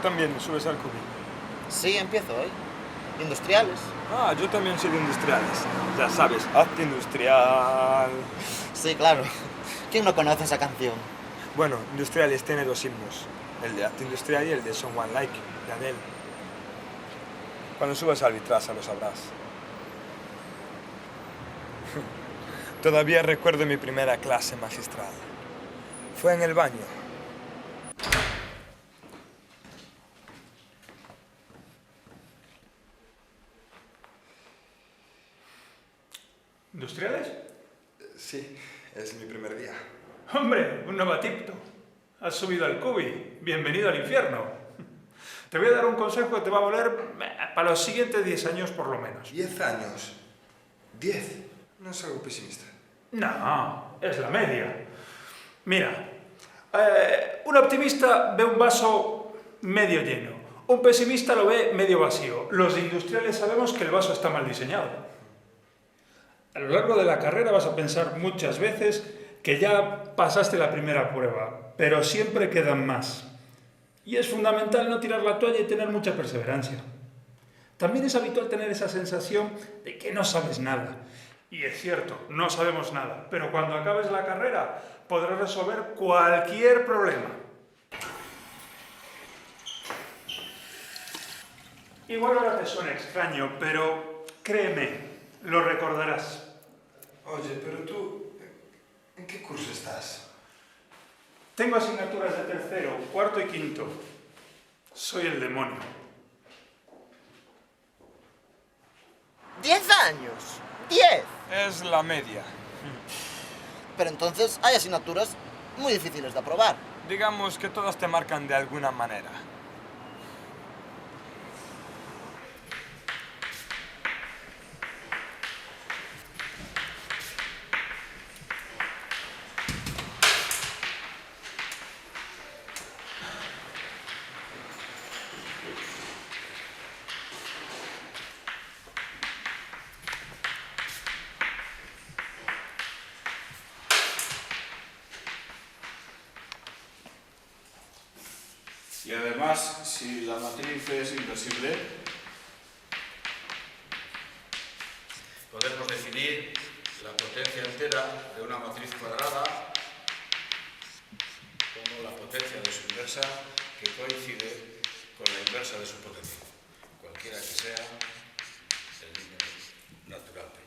también subes al cubi? Sí, empiezo hoy. Industriales. Ah, yo también soy de industriales. Ya sabes, arte industrial. Sí, claro. ¿Quién no conoce esa canción? Bueno, industriales tiene dos himnos. El de arte industrial y el de Someone Like, de Adele. Cuando subas al Vitrasa lo sabrás. Todavía recuerdo mi primera clase magistral. Fue en el baño. ¿Industriales? Sí, es mi primer día. ¡Hombre, un novatipto! Has subido al cubi. Bienvenido al infierno. Te voy a dar un consejo que te va a valer para los siguientes 10 años por lo menos. 10 años. 10. No es algo pesimista. No, es la media. Mira, un optimista ve un vaso medio lleno. Un pesimista lo ve medio vacío. Los industriales sabemos que el vaso está mal diseñado. A lo largo de la carrera vas a pensar muchas veces que ya pasaste la primera prueba, pero siempre quedan más. Y es fundamental no tirar la toalla y tener mucha perseverancia. También es habitual tener esa sensación de que no sabes nada. Y es cierto, no sabemos nada, pero cuando acabes la carrera podrás resolver cualquier problema. Igual ahora te suena extraño, pero créeme, lo recordarás. Oye, pero tú, ¿en qué curso estás? Tengo asignaturas de tercero, cuarto y quinto. Soy el demonio. 10 años. 10. Es la media. Pero entonces hay asignaturas muy difíciles de aprobar. Digamos que todas te marcan de alguna manera. Y además, si la matriz es inversible, podemos definir la potencia entera de una matriz cuadrada como la potencia de su inversa que coincide con la inversa de su potencia, cualquiera que sea el número natural P.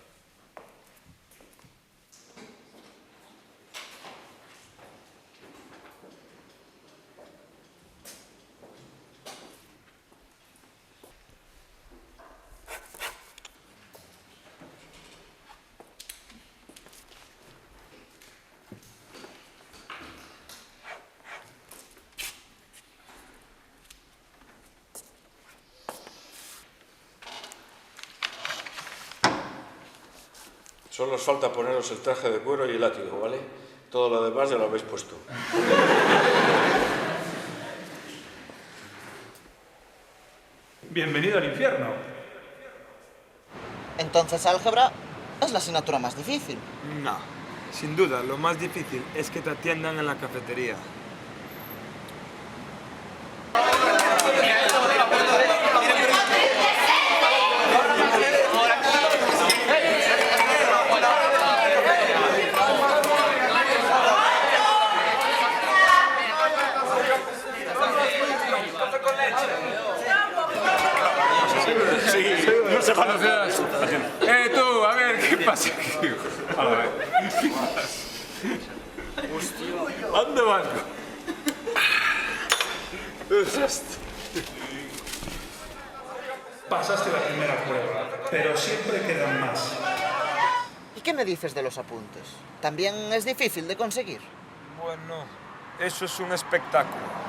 Solo os falta poneros el traje de cuero y el látigo, ¿vale? Todo lo demás ya lo habéis puesto. Bienvenido al infierno. Entonces álgebra es la asignatura más difícil. No, sin duda, lo más difícil es que te atiendan en la cafetería. No se conoce a Tú, a ver, ¿qué pasa aquí? A ver. ¿Dónde van? Pasaste la primera prueba, pero siempre quedan más. ¿Y qué me dices de los apuntes? ¿También es difícil de conseguir? Bueno, eso es un espectáculo.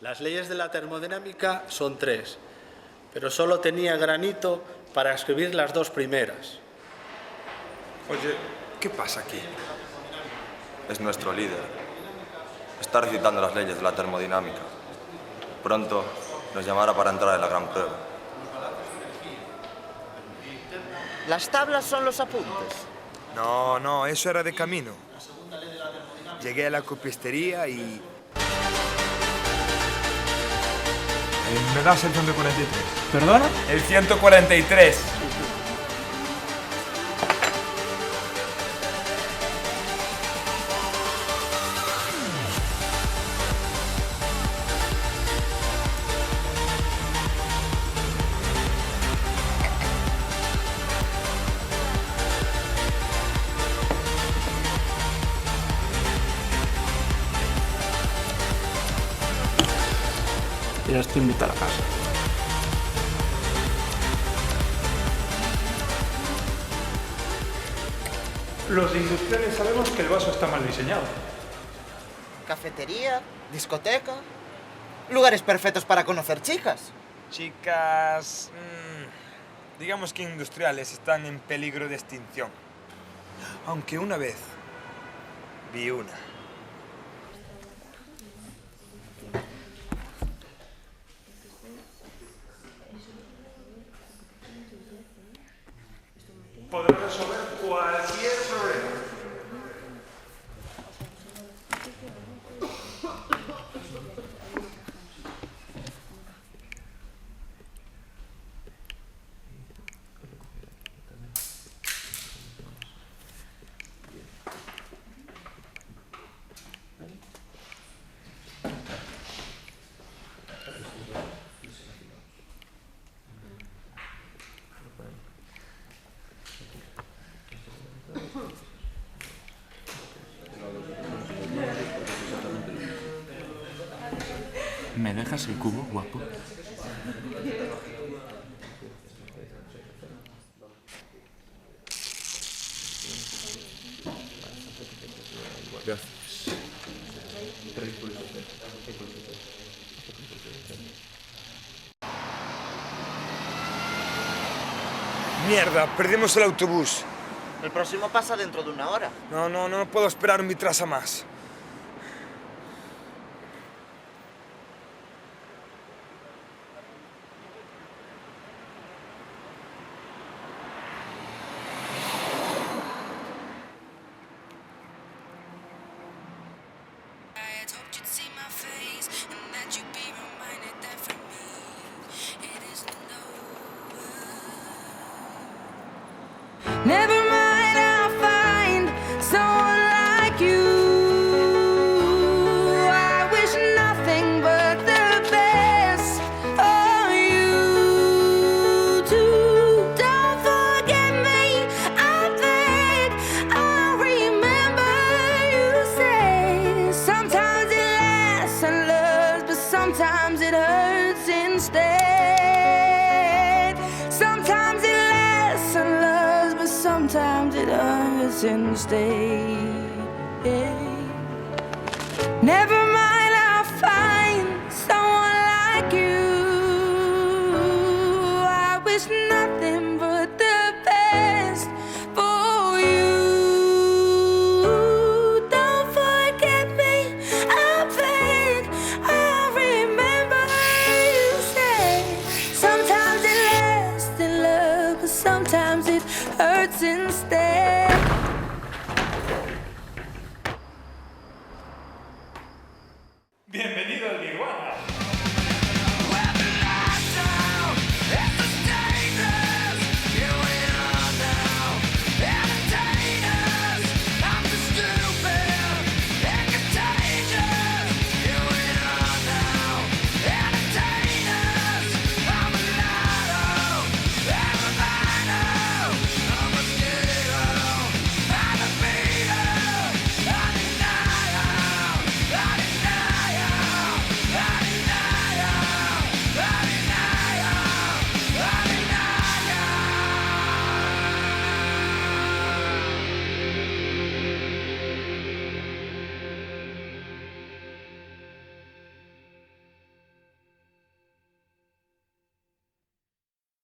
Las leyes de la termodinámica son 3, pero solo tenía granito para escribir las 2 primeras. Oye, ¿qué pasa aquí? Es nuestro líder. Está recitando las leyes de la termodinámica. Pronto nos llamara para entrar en la gran prueba. Las tablas son los apuntes. No, no, eso era de camino. Llegué a la copistería y... ¿Me das el 143? ¿Perdona? El 143. Ya estoy invitado a casa. Los industriales sabemos que el vaso está mal diseñado. Cafetería, discoteca... Lugares perfectos para conocer chicas. Chicas... digamos que industriales están en peligro de extinción. Aunque una vez vi una. Podrá resolver cualquier problema. ¿Me dejas el cubo, guapo? Gracias. Mierda, perdimos el autobús. El próximo pasa dentro de 1 hora. No puedo esperar un retraso más. Never mind, I'll find someone like you. I wish nothing but the best for you too. Don't forget me, I beg. I remember you say sometimes it lasts and loves, but sometimes it hurts instead. Sometimes it lasts and loves, but sometimes it hurts instead. Never mind, I'll find